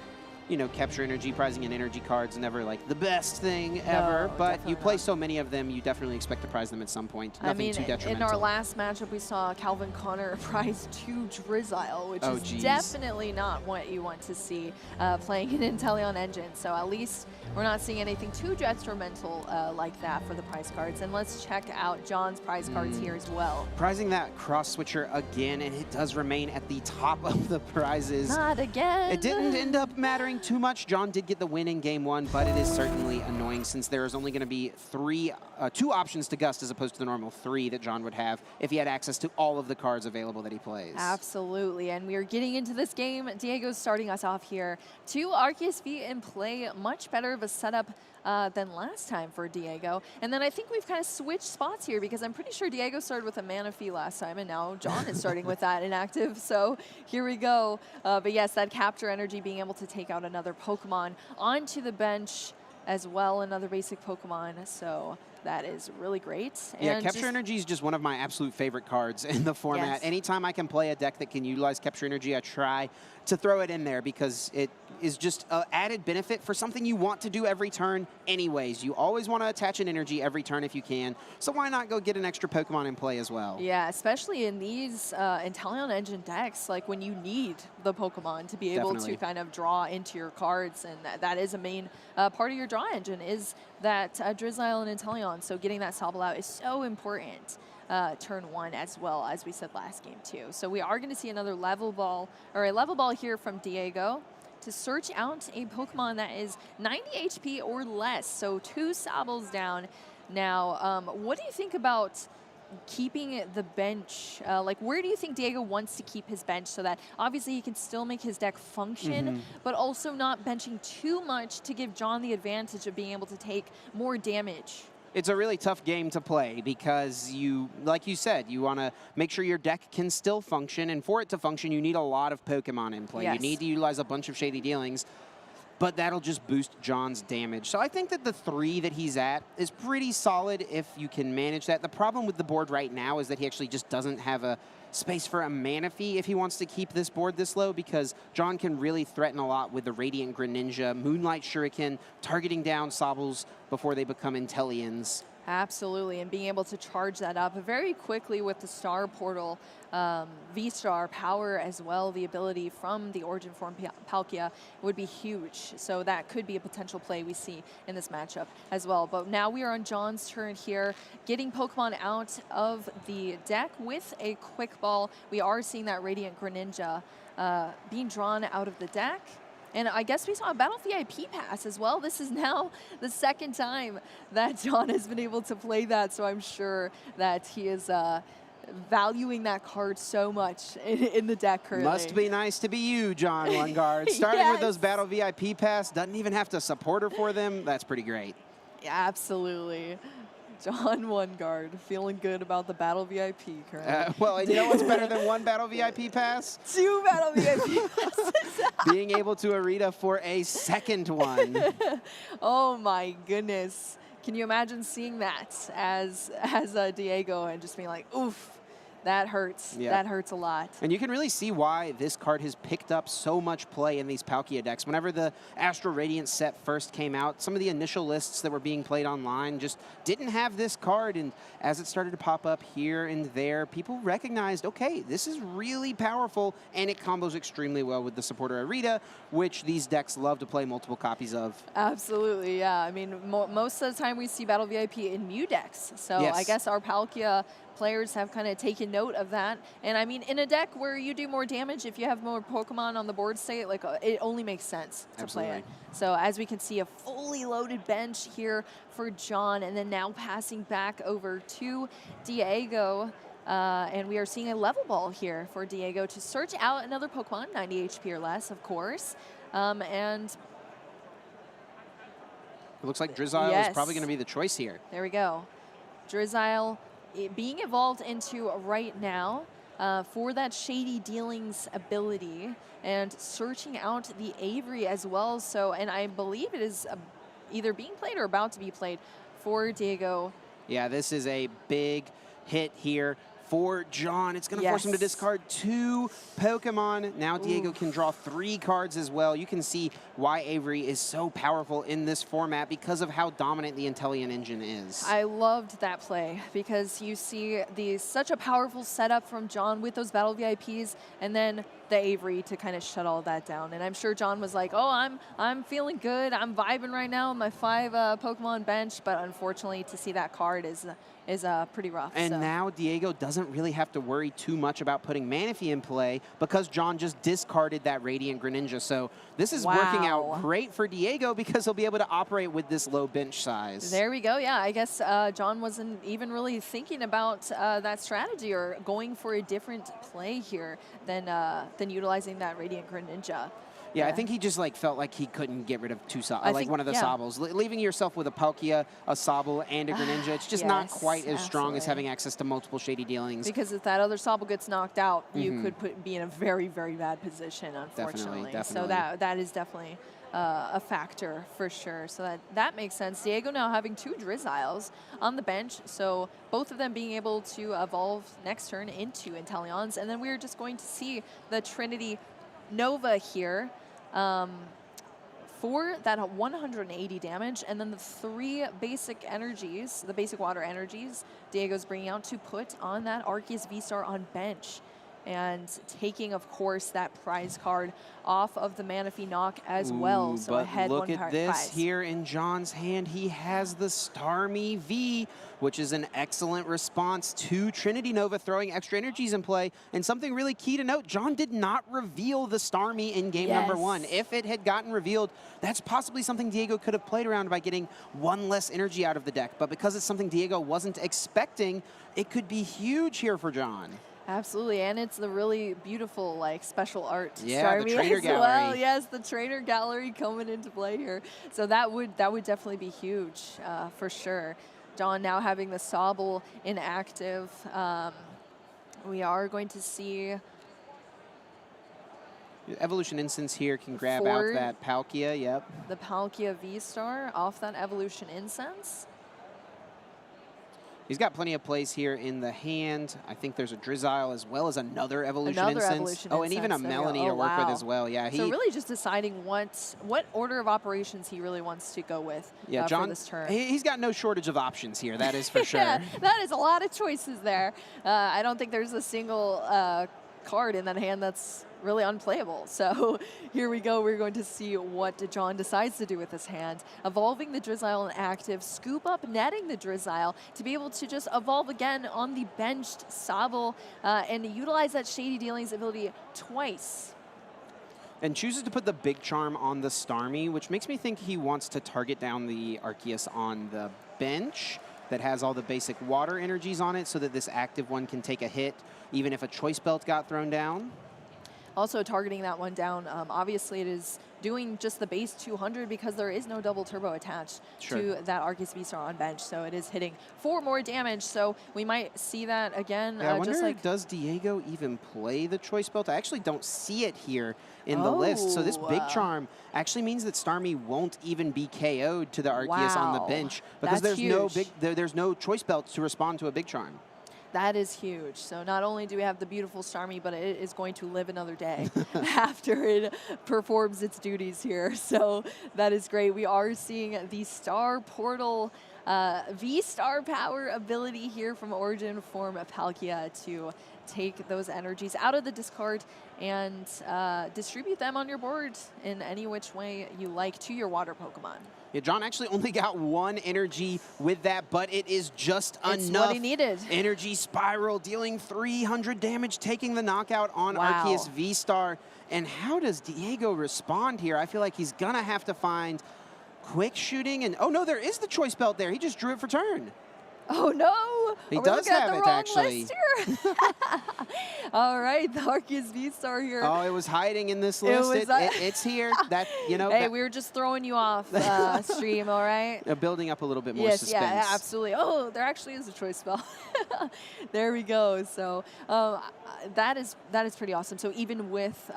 [SPEAKER 1] You know, capture energy, prizing an energy card's never like the best thing ever, but you play so many of them, you definitely expect to prize them at some point. Nothing too detrimental.
[SPEAKER 2] In our last matchup, we saw Calvin Connor prize 2 Drizzile, which is definitely not what you want to see playing an Inteleon engine. So at least we're not seeing anything too detrimental like that for the prize cards. And let's check out John's prize cards here as well.
[SPEAKER 1] Prizing that cross switcher again, and it does remain at the top of the prizes.
[SPEAKER 2] Not again.
[SPEAKER 1] It didn't end up mattering too much. John did get the win in game 1, but it is certainly annoying since there is only going to be 2 options to Gust as opposed to the normal 3 that John would have if he had access to all of the cards available that he plays.
[SPEAKER 2] Absolutely, and we are getting into this game. Diego's starting us off here. 2 Arceus V in play, much better of a setup than last time for Diego. And then I think we've kind of switched spots here because I'm pretty sure Diego started with a Manaphy last time, and now John is starting with that inactive. So here we go. But yes, that capture energy, being able to take out another Pokemon onto the bench as well, another basic Pokemon. So that is really great.
[SPEAKER 1] Yeah, and Capture Energy is just one of my absolute favorite cards in the format. Anytime I can play a deck that can utilize Capture Energy, I try to throw it in there because it is just an added benefit for something you want to do every turn anyways. You always want to attach an energy every turn if you can, so why not go get an extra Pokemon in play as well?
[SPEAKER 2] Yeah, especially in these Inteleon Engine decks, like when you need the Pokemon to be able to kind of draw into your cards, and that is a main part of your draw engine is that Drizzile and Inteleon, so getting that Sobble out is so important. Turn 1 as well, as we said last game too. So we are going to see another level ball, or a level ball here from Diego to search out a Pokemon that is 90 HP or less. So 2 Sobbles down. Now, what do you think about keeping the bench? Like, where do you think Diego wants to keep his bench so that obviously he can still make his deck function, but also not benching too much to give John the advantage of being able to take more damage?
[SPEAKER 1] It's a really tough game to play because you, like you said, you want to make sure your deck can still function, and for it to function, you need a lot of Pokemon in play. You need to utilize a bunch of Shady Dealings, but that'll just boost John's damage. So I think that the 3 that he's at is pretty solid if you can manage that. The problem with the board right now is that he actually just doesn't have a space for a Manaphy if he wants to keep this board this low, because John can really threaten a lot with the Radiant Greninja, Moonlight Shuriken, targeting down Sobbles before they become Inteleons.
[SPEAKER 2] Absolutely, and being able to charge that up very quickly with the Star Portal, V-Star power as well, the ability from the Origin Form Palkia would be huge. So that could be a potential play we see in this matchup as well. But now we are on John's turn here, getting Pokemon out of the deck with a Quick Ball. We are seeing that Radiant Greninja being drawn out of the deck. And I guess we saw a Battle VIP pass as well. This is now the 2nd time that John has been able to play that, so I'm sure that he is valuing that card so much in the deck currently.
[SPEAKER 1] Must be nice to be you, John Wanggaard. Starting with those Battle VIP pass, doesn't even have to support her for them. That's pretty great.
[SPEAKER 2] Yeah, absolutely. John Wanggaard, feeling good about the Battle VIP currently.
[SPEAKER 1] Well, you know what's better than 1 Battle VIP pass?
[SPEAKER 2] 2 Battle VIP passes.
[SPEAKER 1] Being able to arena for a 2nd one.
[SPEAKER 2] Oh my goodness. Can you imagine seeing that as Diego and just being like, oof, that hurts.
[SPEAKER 1] Yeah.
[SPEAKER 2] That hurts a lot.
[SPEAKER 1] And you can really see why this card has picked up so much play in these Palkia decks. Whenever the Astral Radiance set first came out, some of the initial lists that were being played online just didn't have this card. And as it started to pop up here and there, people recognized, okay, this is really powerful, and it combos extremely well with the supporter Arita, which these decks love to play multiple copies of.
[SPEAKER 2] Absolutely, yeah. I mean, most of the time we see Battle VIP in Mew decks. So
[SPEAKER 1] Yes.
[SPEAKER 2] I guess our Palkia players have kind of taken note of that. And I mean, in a deck where you do more damage, if you have more Pokemon on the board state, like it only makes sense to play it. So as we can see, a fully loaded bench here for John, and then now passing back over to Diego. And we are seeing a level ball here for Diego to search out another Pokemon, 90 HP or less, of course. And
[SPEAKER 1] It looks like Drizzile is probably going to be the choice here.
[SPEAKER 2] There we go. Drizzile being evolved into right now for that Shady Dealings ability, and searching out the Avery as well. So, and I believe it is either being played or about to be played for Diego.
[SPEAKER 1] Yeah, this is a big hit here for John. It's going to force him to discard 2 Pokemon. Now Diego can draw 3 cards as well. You can see why Avery is so powerful in this format because of how dominant the Intellion engine is.
[SPEAKER 2] I loved that play because you see such a powerful setup from John with those Battle VIPs, and then the Avery to kind of shut all that down. And I'm sure John was like, oh, I'm feeling good. I'm vibing right now on my 5 Pokemon bench, but unfortunately to see that card is pretty rough.
[SPEAKER 1] And now Diego doesn't really have to worry too much about putting Manaphy in play because John just discarded that Radiant Greninja. So this is working out great for Diego because he'll be able to operate with this low bench size.
[SPEAKER 2] There we go. Yeah, I guess John wasn't even really thinking about that strategy or going for a different play here than utilizing that Radiant Greninja.
[SPEAKER 1] Yeah, I think he just felt like he couldn't get rid of 2 one of the Sobbles. Leaving yourself with a Palkia, a Sobble, and a Greninja, it's just not quite as strong as having access to multiple Shady Dealings.
[SPEAKER 2] Because if that other Sobble gets knocked out, you could be in a very, very bad position, unfortunately.
[SPEAKER 1] Definitely.
[SPEAKER 2] So that is definitely a factor for sure. So that makes sense. Diego now having 2 Drizziles on the bench, so both of them being able to evolve next turn into Inteleons. And then we're just going to see the Trinity Nova here for that 180 damage, and then the 3 basic energies, the basic water energies, Diego's bringing out to put on that Arceus V-Star on bench. And taking, of course, that prize card off of the Manaphy knock as well. So ahead 1 prize.
[SPEAKER 1] Look at this here in John's hand. He has the Starmie V, which is an excellent response to Trinity Nova throwing extra energies in play. And something really key to note, John did not reveal the Starmie in game number 1. If it had gotten revealed, that's possibly something Diego could have played around by getting 1 less energy out of the deck. But because it's something Diego wasn't expecting, it could be huge here for John.
[SPEAKER 2] Absolutely, and it's the really beautiful, special art
[SPEAKER 1] Starmie the trainer gallery.
[SPEAKER 2] Well. Yes, the trainer gallery coming into play here. So that would definitely be huge for sure. John now having the Sobble inactive. We are going to see
[SPEAKER 1] Evolution Incense here can grab out that Palkia. Yep.
[SPEAKER 2] The Palkia V-Star off that Evolution Incense.
[SPEAKER 1] He's got plenty of plays here in the hand. I think there's a Drizzile as well as another Evolution Incense. And even a Melanie to work with as well. Yeah.
[SPEAKER 2] So really just deciding what order of operations he really wants to go with
[SPEAKER 1] John,
[SPEAKER 2] for this turn.
[SPEAKER 1] He's got no shortage of options here. That is for sure.
[SPEAKER 2] Yeah, that is a lot of choices there. I don't think there's a single card in that hand that's really unplayable. So here we go. We're going to see what John decides to do with his hand. Evolving the Drizzile in active, scoop up netting the Drizzile to be able to just evolve again on the benched Sobble and utilize that Shady Dealings ability twice.
[SPEAKER 1] And chooses to put the Big Charm on the Starmie, which makes me think he wants to target down the Arceus on the bench that has all the basic water energies on it so that this active one can take a hit even if a Choice Belt got thrown down.
[SPEAKER 2] Also targeting that one down, obviously it is doing just the base 200 because there is no double turbo attached to that Arceus V-Star on bench. So it is hitting 4 more damage. So we might see that again.
[SPEAKER 1] Yeah, I wonder,
[SPEAKER 2] just like,
[SPEAKER 1] does Diego even play the Choice Belt? I actually don't see it here in the list. So this Big Charm actually means that Starmie won't even be KO'd to the Arceus on the bench because there's no Choice Belt to respond to a Big Charm.
[SPEAKER 2] That is huge. So not only do we have the beautiful Starmie, but it is going to live another day after it performs its duties here. So that is great. We are seeing the Star Portal V-Star power ability here from Origin form Palkia to take those energies out of the discard and distribute them on your board in any which way you like to your water Pokemon.
[SPEAKER 1] Yeah, John actually only got 1 energy with that, but it is just enough.
[SPEAKER 2] What he needed.
[SPEAKER 1] Energy Spiral, dealing 300 damage, taking the knockout on Arceus V-Star. And how does Diego respond here? I feel like he's going to have to find quick shooting. And oh, no, there is the Choice Belt there. He just drew it for turn.
[SPEAKER 2] Oh, no.
[SPEAKER 1] He does have it, actually.
[SPEAKER 2] All right, the Arceus V-Star here.
[SPEAKER 1] Oh, it was hiding in this list. It's here. That, you know.
[SPEAKER 2] Hey, we were just throwing you off stream, all right?
[SPEAKER 1] Building up a little bit more suspense.
[SPEAKER 2] Yeah, absolutely. Oh, there actually is a choice spell. There we go. So that is pretty awesome. So even with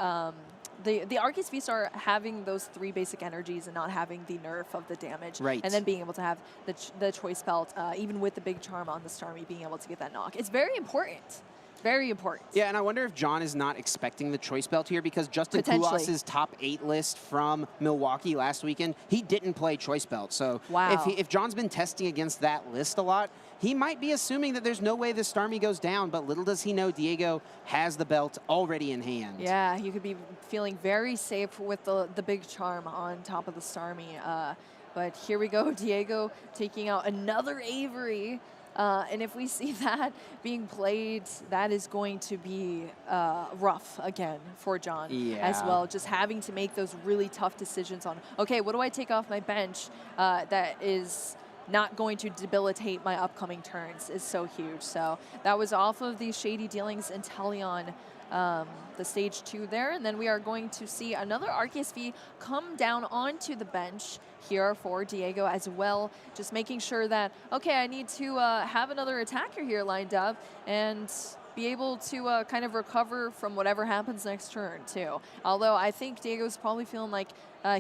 [SPEAKER 2] the Arceus V-Star having those 3 basic energies and not having the nerf of the damage, and then being able to have the choice belt, even with the big charm on the Starmie, being able to get that knock. It's very important. Very important.
[SPEAKER 1] Yeah, and I wonder if John is not expecting the choice belt here because Justin Poulas's top 8 list from Milwaukee last weekend, he didn't play choice belt. So if John's been testing against that list a lot, he might be assuming that there's no way this Starmie goes down, but little does he know Diego has the belt already in hand.
[SPEAKER 2] Yeah, you could be feeling very safe with the big charm on top of the Starmie. But here we go, Diego taking out another Avery. And if we see that being played, that is going to be rough again for John as well. Just having to make those really tough decisions on, okay, what do I take off my bench that is not going to debilitate my upcoming turns is so huge. So that was off of the Shady Dealings and Inteleon, the stage 2 there. And then we are going to see another Arceus V come down onto the bench here for Diego as well, just making sure that, okay, I need to have another attacker here lined up and be able to kind of recover from whatever happens next turn too. Although I think Diego's probably feeling like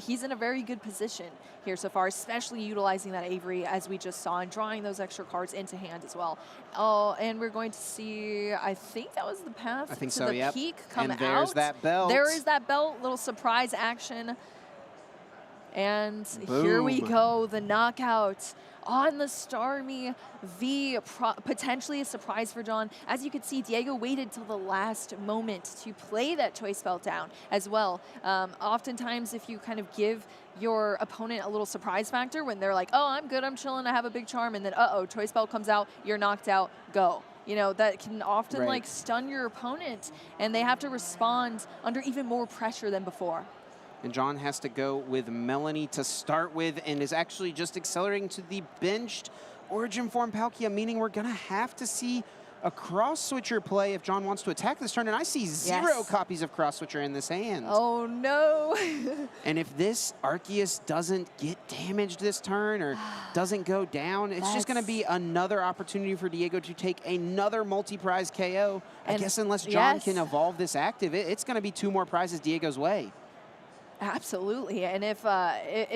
[SPEAKER 2] he's in a very good position here so far, especially utilizing that Avery as we just saw and drawing those extra cards into hand as well. Oh, and we're going to see, I think that was the path to the peak come out.
[SPEAKER 1] And there's that belt.
[SPEAKER 2] There is that belt, little surprise action. And here we go, the knockout on the Starmie V, potentially a surprise for John. As you can see, Diego waited till the last moment to play that choice belt down as well. Oftentimes, if you kind of give your opponent a little surprise factor when they're like, oh, I'm good, I'm chilling, I have a big charm, and then, uh-oh, choice belt comes out, you're knocked out, go. You know, that can often like stun your opponent, and they have to respond under even more pressure than before.
[SPEAKER 1] And John has to go with Melanie to start with and is actually just accelerating to the benched Origin form Palkia, meaning we're going to have to see a cross-switcher play if John wants to attack this turn. And I see 0 copies of cross-switcher in this hand.
[SPEAKER 2] Oh, no.
[SPEAKER 1] And if this Arceus doesn't get damaged this turn or doesn't go down, it's just going to be another opportunity for Diego to take another multi-prize KO. I guess unless John can evolve this active, it's going to be 2 more prizes Diego's way.
[SPEAKER 2] Absolutely, and if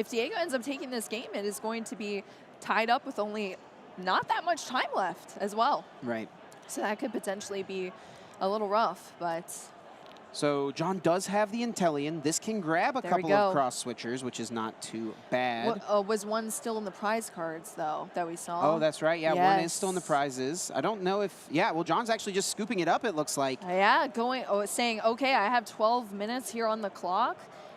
[SPEAKER 2] Diego ends up taking this game, it is going to be tied up with only not that much time left as well.
[SPEAKER 1] Right.
[SPEAKER 2] So that could potentially be a little rough, but...
[SPEAKER 1] So John does have the Inteleon. This can grab a couple of cross-switchers, which is not too bad.
[SPEAKER 2] Was one still in the prize cards, though, that we saw?
[SPEAKER 1] Oh, that's right. Yeah, one is still in the prizes. I don't know if... Yeah, well, John's actually just scooping it up, it looks like.
[SPEAKER 2] Yeah, saying, okay, I have 12 minutes here on the clock.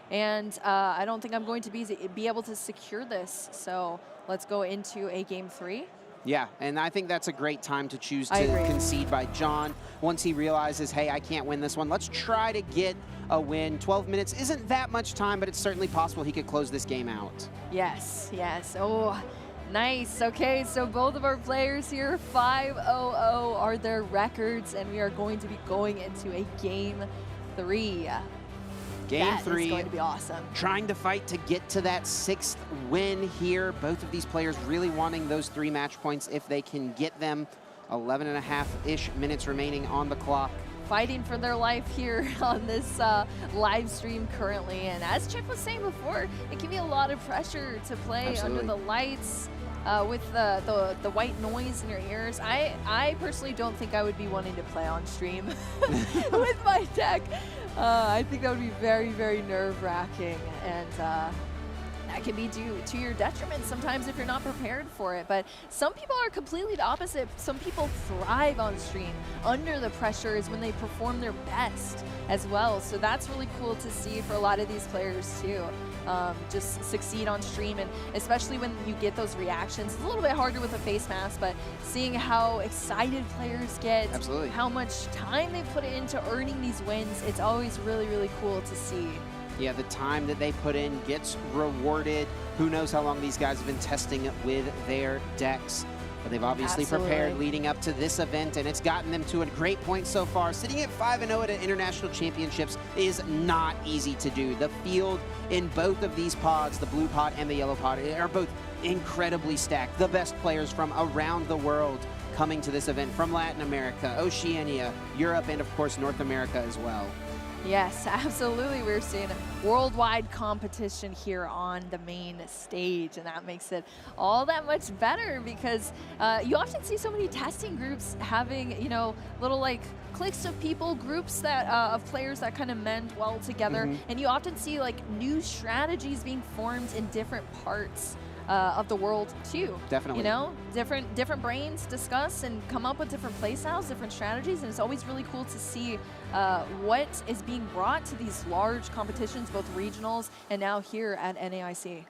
[SPEAKER 2] And I don't think I'm going to be able to secure this. So let's go into a game 3.
[SPEAKER 1] Yeah, and I think that's a great time to choose to concede by John. Once he realizes, hey, I can't win this one, let's try to get a win. 12 minutes isn't that much time, but it's certainly possible he could close this game out.
[SPEAKER 2] Yes, yes. Oh, nice. Okay, so both of our players here, 5-0-0 are their records, and we are going to be going into a game 3.
[SPEAKER 1] Game
[SPEAKER 2] That
[SPEAKER 1] 3.
[SPEAKER 2] is going to be awesome.
[SPEAKER 1] Trying to fight to get to that 6th win here. Both of these players really wanting those 3 match points if they can get them. 11.5-ish minutes remaining on the clock.
[SPEAKER 2] Fighting for their life here on this live stream currently. And as Chip was saying before, it can be a lot of pressure to play
[SPEAKER 1] Absolutely.
[SPEAKER 2] under the lights with the white noise in your ears. I personally don't think I would be wanting to play on stream with my deck. I think that would be very, very nerve-wracking, and that can be due to your detriment sometimes if you're not prepared for it. But some people are completely the opposite. Some people thrive on stream. Under the pressure is when they perform their best as well. So that's really cool to see for a lot of these players too. Just succeed on stream, and especially when you get those reactions. It's a little bit harder with a face mask, but seeing how excited players get,
[SPEAKER 1] Absolutely.
[SPEAKER 2] how much time they put into earning these wins, it's always really, really cool to see.
[SPEAKER 1] Yeah, the time that they put in gets rewarded. Who knows how long these guys have been testing with their decks. But they've obviously prepared leading up to this event, and it's gotten them to a great point so far. Sitting at 5-0 at international championships is not easy to do. The field in both of these pods, the blue pod and the yellow pod, are both incredibly stacked. The best players from around the world coming to this event from Latin America, Oceania, Europe, and of course North America as well.
[SPEAKER 2] Yes, absolutely. We're seeing worldwide competition here on the main stage, and that makes it all that much better because you often see so many testing groups having, you know, little like cliques of people, groups that of players that kind of mend well together, and you often see like new strategies being formed in different parts of the world too.
[SPEAKER 1] Definitely.
[SPEAKER 2] You know, different brains discuss and come up with different play styles, different strategies, and it's always really cool to see what is being brought to these large competitions, both regionals and now here at NAIC.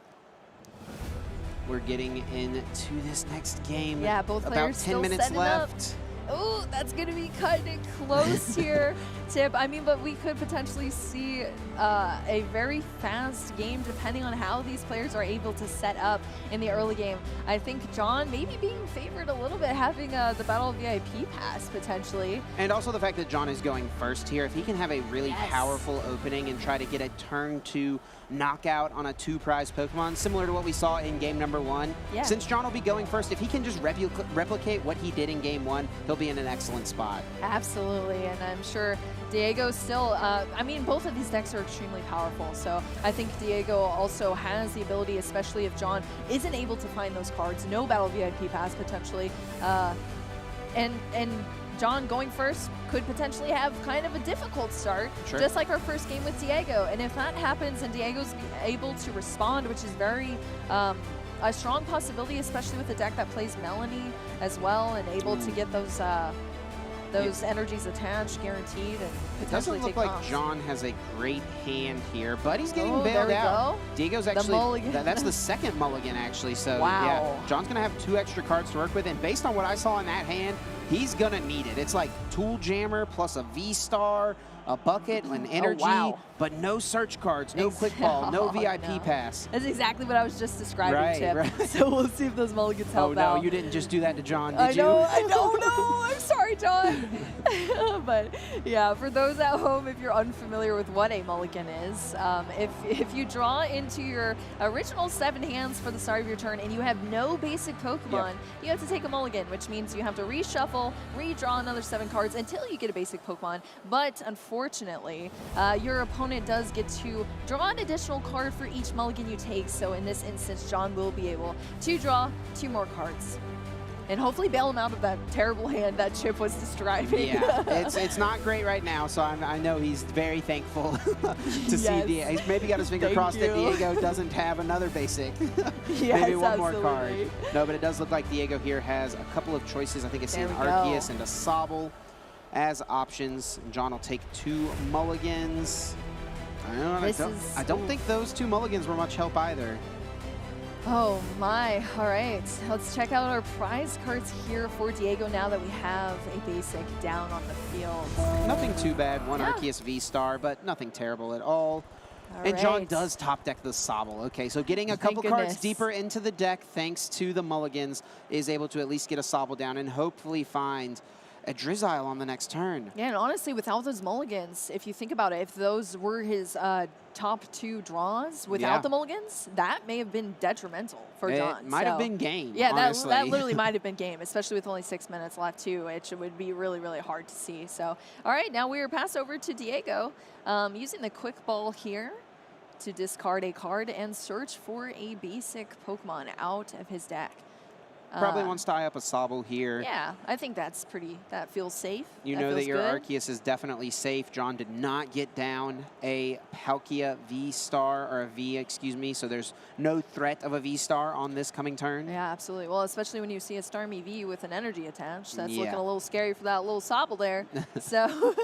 [SPEAKER 1] We're getting into this next game.
[SPEAKER 2] Yeah, both players
[SPEAKER 1] about 10
[SPEAKER 2] still
[SPEAKER 1] minutes
[SPEAKER 2] setting
[SPEAKER 1] left.
[SPEAKER 2] Up. Oh, that's going to be cutting it close here, Tip. I mean, but we could potentially see a very fast game depending on how these players are able to set up in the early game. I think John maybe being favored a little bit, having the Battle VIP pass potentially.
[SPEAKER 1] And also the fact that John is going first here. If he can have a really powerful opening and try to get a turn 2 knockout on a 2-prize Pokemon, similar to what we saw in game number 1.
[SPEAKER 2] Yeah.
[SPEAKER 1] Since John will be going first, if he can just replicate what he did in game 1, he'll be in an excellent spot.
[SPEAKER 2] Absolutely, and I'm sure Diego still, I mean, both of these decks are extremely powerful, so I think Diego also has the ability, especially if John isn't able to find those cards, no Battle VIP pass potentially, and John going first could potentially have kind of a difficult start, just like our first game with Diego. And if that happens and Diego's able to respond, which is very a strong possibility, especially with a deck that plays Melanie as well, and able to get those energies attached, guaranteed, and potentially
[SPEAKER 1] take. Doesn't look like John has a great hand here, but he's getting bailed out. Diego's actually, that's the second mulligan actually, so yeah, John's gonna have 2 extra cards to work with, and based on what I saw in that hand, he's gonna need it. It's like Tool Jammer plus a V-Star, a bucket, an energy, but no search cards, no quick ball, no VIP pass.
[SPEAKER 2] That's exactly what I was just describing, Chip. So we'll see if those mulligans help out.
[SPEAKER 1] Oh no, you didn't just do that to John, did you?
[SPEAKER 2] I don't know. I'm sorry, John. But yeah, for those at home, if you're unfamiliar with what a mulligan is, if you draw into your original 7 hands for the start of your turn and you have no basic Pokemon, you have to take a mulligan, which means you have to reshuffle, redraw another 7 cards until you get a basic Pokemon. But unfortunately, your opponent does get to draw an additional card for each mulligan you take. So in this instance, John will be able to draw 2 more cards and hopefully bail him out of that terrible hand that Chip was describing.
[SPEAKER 1] Yeah, it's not great right now, so I know he's very thankful to see Diego. He's maybe got his finger crossed that Diego doesn't have another basic. Maybe one more card. No, but it does look like Diego here has a couple of choices. I think it's an Arceus and a Sobble as options. John will take 2 mulligans. I don't think those 2 mulligans were much help either.
[SPEAKER 2] Oh my, all right. Let's check out our prize cards here for Diego now that we have a basic down on the field.
[SPEAKER 1] Nothing too bad, 1 Arceus V-Star, but nothing terrible at all. And John does top deck the Sobble. Okay, so getting a couple cards deeper into the deck thanks to the mulligans is able to at least get a Sobble down and hopefully find a Drizzile on the next turn.
[SPEAKER 2] Yeah, and honestly, without those mulligans, if you think about it, if those were his top 2 draws without the mulligans, that may have been detrimental for John.
[SPEAKER 1] It might have been game,
[SPEAKER 2] yeah,
[SPEAKER 1] honestly.
[SPEAKER 2] that literally might have been game, especially with only 6 minutes left, too, which would be really, really hard to see. So, all right, now we are passed over to Diego, using the quick ball here to discard a card and search for a basic Pokemon out of his deck.
[SPEAKER 1] Probably wants to eye up a Sobble here.
[SPEAKER 2] Yeah, I think that feels safe.
[SPEAKER 1] You know that your Arceus is definitely safe. John did not get down a Palkia V-Star, or a V, excuse me, so there's no threat of a V-Star on this coming turn.
[SPEAKER 2] Yeah, absolutely. Well, especially when you see a Starmie V with an energy attached. That's looking a little scary for that little Sobble there. So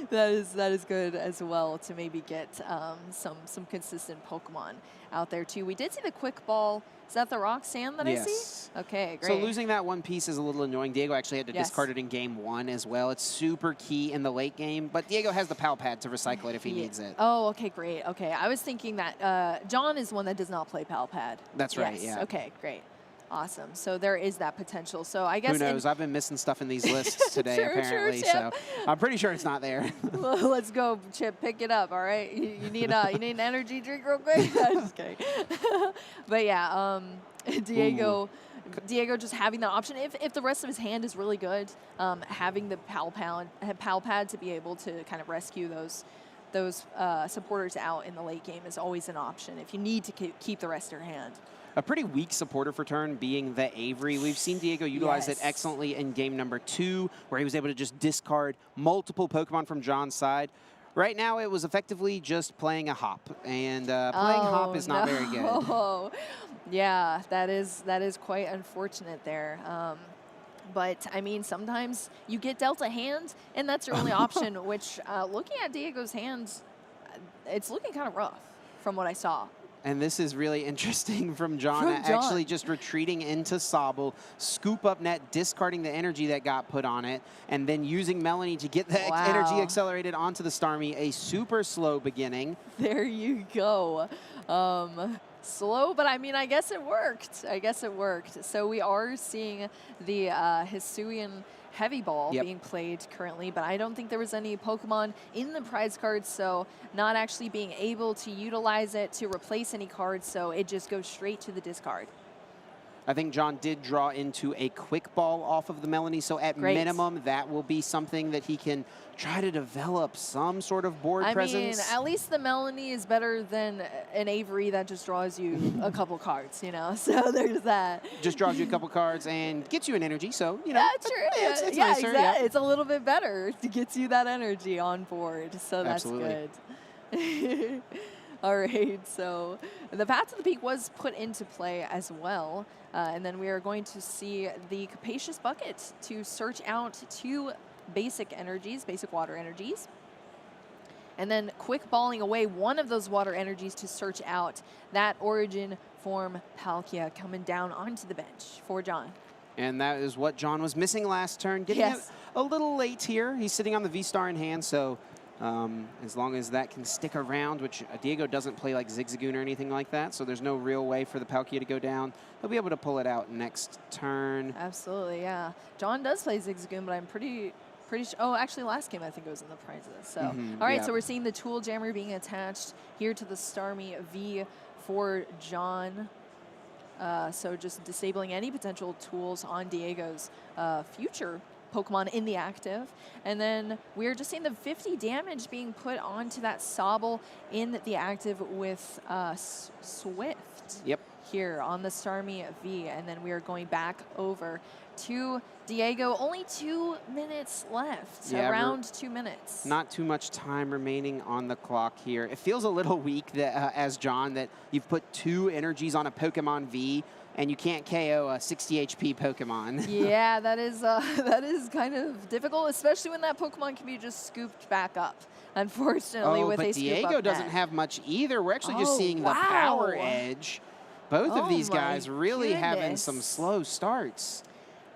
[SPEAKER 2] that is good as well to maybe get some consistent Pokemon out there too. We did see the quick ball. Is that the rock sand that I see? Okay, great.
[SPEAKER 1] So losing that one piece is a little annoying. Diego actually had to discard it in game 1 as well. It's super key in the late game, but Diego has the Pal Pad to recycle it if he needs it.
[SPEAKER 2] Oh, okay, great. Okay, I was thinking that John is one that does not play Pal Pad.
[SPEAKER 1] That's right, yeah.
[SPEAKER 2] Okay, great. Awesome. So there is that potential. So I guess
[SPEAKER 1] who knows? I've been missing stuff in these lists today, apparently. So I'm pretty sure it's not there.
[SPEAKER 2] Well, let's go, Chip. Pick it up. All right. You need an energy drink real quick. I'm just kidding. But yeah, Diego just having that option. If the rest of his hand is really good, having the Pal Pad to be able to kind of rescue those supporters out in the late game is always an option if you need to keep the rest of your hand.
[SPEAKER 1] A pretty weak supporter for turn being the Avery. We've seen Diego utilize it excellently in game number 2, where he was able to just discard multiple Pokemon from John's side. Right now, it was effectively just playing a Hop, and playing Hop is not very good.
[SPEAKER 2] Yeah, that is quite unfortunate there. But, I mean, sometimes you get dealt a hand, and that's your only option, which, looking at Diego's hands, it's looking kind of rough from what I saw.
[SPEAKER 1] And this is really interesting from John, actually just retreating into Sobble, scoop up net, discarding the energy that got put on it, and then using Melanie to get the energy accelerated onto the Starmie. A super slow beginning.
[SPEAKER 2] There you go. Slow, but I mean, I guess it worked. So we are seeing the Hisuian Heavy Ball being played currently, but I don't think there was any Pokemon in the prize cards, so not actually being able to utilize it to replace any cards, so it just goes straight to the discard.
[SPEAKER 1] I think John did draw into a quick ball off of the Melanie, so at minimum, that will be something that he can try to develop some sort of board presence.
[SPEAKER 2] I mean, at least the Melanie is better than an Avery that just draws you a couple cards, you know, so there's that.
[SPEAKER 1] Just draws you a couple cards and gets you an energy, so, you know.
[SPEAKER 2] Yeah, true. It's nicer, exactly. It's a little bit better to get you that energy on board, so that's good. All right, so the Path to the Peak was put into play as well. And then we are going to see the Capacious Bucket to search out 2 basic water energies. And then quick balling away one of those water energies to search out that Origin Form Palkia coming down onto the bench for John.
[SPEAKER 1] And that is what John was missing last turn. Getting it a little late here. He's sitting on the V-Star in hand, so as long as that can stick around, which Diego doesn't play like Zigzagoon or anything like that, so there's no real way for the Palkia to go down. He'll be able to pull it out next turn.
[SPEAKER 2] Absolutely, yeah. John does play Zigzagoon, but I'm pretty sure. Oh, actually, last game I think it was in the prizes. So, all right, so we're seeing the Tool Jammer being attached here to the Starmie V for John. So just disabling any potential tools on Diego's future Pokemon in the active. And then we're just seeing the 50 damage being put onto that Sobble in the active with Swift.
[SPEAKER 1] Yep.
[SPEAKER 2] Here on the Starmie V. And then we are going back over to Diego. Only 2 minutes left, around 2 minutes.
[SPEAKER 1] Not too much time remaining on the clock here. It feels a little weak that, as John, that you've put 2 energies on a Pokemon V and you can't KO a 60 HP Pokemon.
[SPEAKER 2] Yeah, that is kind of difficult, especially when that Pokemon can be just scooped back up. Unfortunately, with a scoop up
[SPEAKER 1] Diego doesn't have much either. We're actually just seeing the Power Edge. Both of these guys really having some slow starts.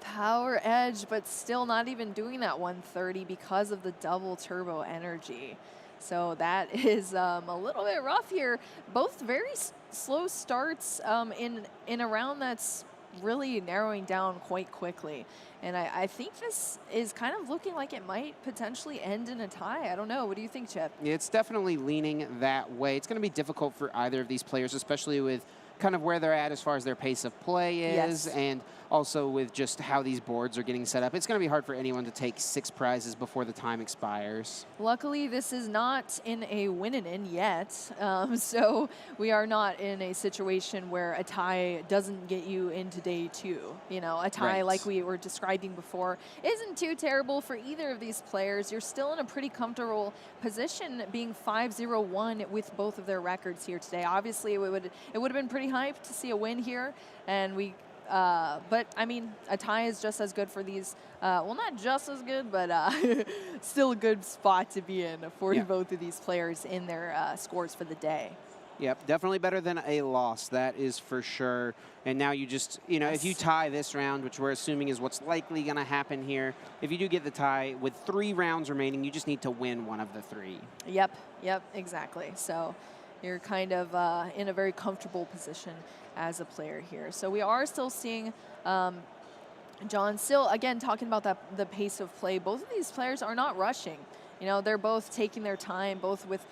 [SPEAKER 2] Power Edge, but still not even doing that 130 because of the double turbo energy. So that is a little bit rough here. Both very slow starts in a round that's really narrowing down quite quickly. And I think this is kind of looking like it might potentially end in a tie. I don't know. What do you think, Chip?
[SPEAKER 1] It's definitely leaning that way. It's going to be difficult for either of these players, especially with kind of where they're at as far as their pace of play is, and also with just how these boards are getting set up. It's going to be hard for anyone to take 6 prizes before the time expires.
[SPEAKER 2] Luckily, this is not in a win-in yet, so we are not in a situation where a tie doesn't get you into day 2. You know, a tie like we were describing before isn't too terrible for either of these players. You're still in a pretty comfortable position, being 5-0-1 with both of their records here today. Obviously, it would have been pretty hyped to see a win here, and we. But I mean, a tie is just as good for these. Well, not just as good, but still a good spot to be in for both of these players in their scores for the day.
[SPEAKER 1] Yep, definitely better than a loss. That is for sure. And now you just, you know, if you tie this round, which we're assuming is what's likely going to happen here, if you do get the tie with 3 rounds remaining, you just need to win one of the 3.
[SPEAKER 2] Yep, exactly. So you're kind of in a very comfortable position as a player here. So we are still seeing John still, again, talking about the pace of play. Both of these players are not rushing. You know, they're both taking their time, both with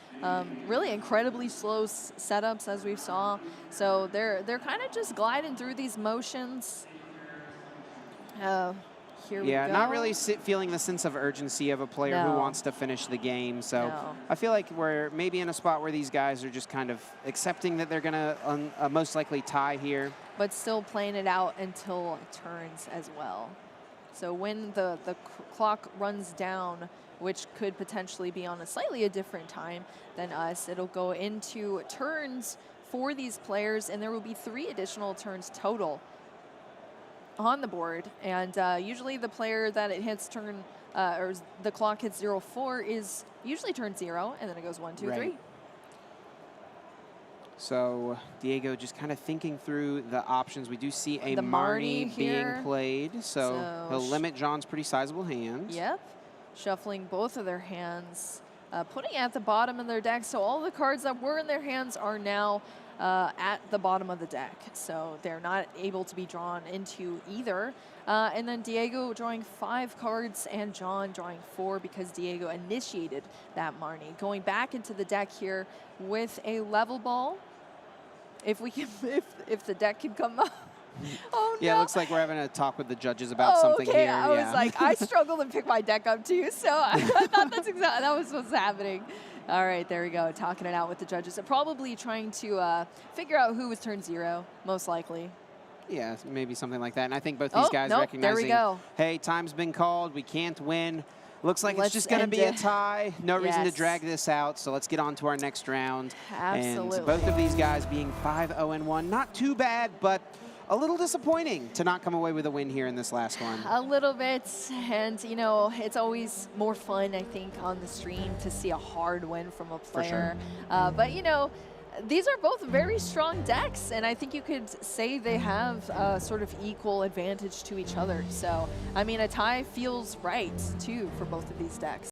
[SPEAKER 2] really incredibly slow setups, as we saw. So they're kind of just gliding through these motions. Here we go.
[SPEAKER 1] Not really feeling the sense of urgency of a player who wants to finish the game. So I feel like we're maybe in a spot where these guys are just kind of accepting that they're going to most likely tie here.
[SPEAKER 2] But still playing it out until turns as well. So when the clock runs down, which could potentially be on a slightly different time than us, it'll go into turns for these players, and there will be 3 additional turns total on the board. And usually the player that it hits turn, or the clock hits 0-4 is usually turn 0, and then it goes 1, 2, 3.
[SPEAKER 1] So Diego just kind of thinking through the options. We do see a Marnie being played, so he'll limit John's pretty sizable hands.
[SPEAKER 2] Yep, shuffling both of their hands, putting at the bottom of their deck. So all the cards that were in their hands are now at the bottom of the deck. So they're not able to be drawn into either. And then Diego drawing 5 cards and John drawing 4 because Diego initiated that Marnie. Going back into the deck here with a level ball. If we can, if the deck can come up. Oh, no.
[SPEAKER 1] Yeah, it looks like we're having a talk with the judges about something here.
[SPEAKER 2] I was like, I struggled to pick my deck up too, so I thought that was what's happening. All right, there we go, talking it out with the judges. Probably trying to figure out who was turn 0, most likely.
[SPEAKER 1] Yeah, maybe something like that. And I think both these guys recognizing, hey, time's been called, we can't win. Looks like it's just going to be a tie. No reason to drag this out, so let's get on to our next round.
[SPEAKER 2] Absolutely.
[SPEAKER 1] And both of these guys being 5-0-1. Not too bad, but a little disappointing to not come away with a win here in this last one.
[SPEAKER 2] A little bit, and you know, it's always more fun, I think, on the stream to see a hard win from a player. For sure. But you know, these are both very strong decks, and I think you could say they have a sort of equal advantage to each other. So, I mean, a tie feels right, too, for both of these decks.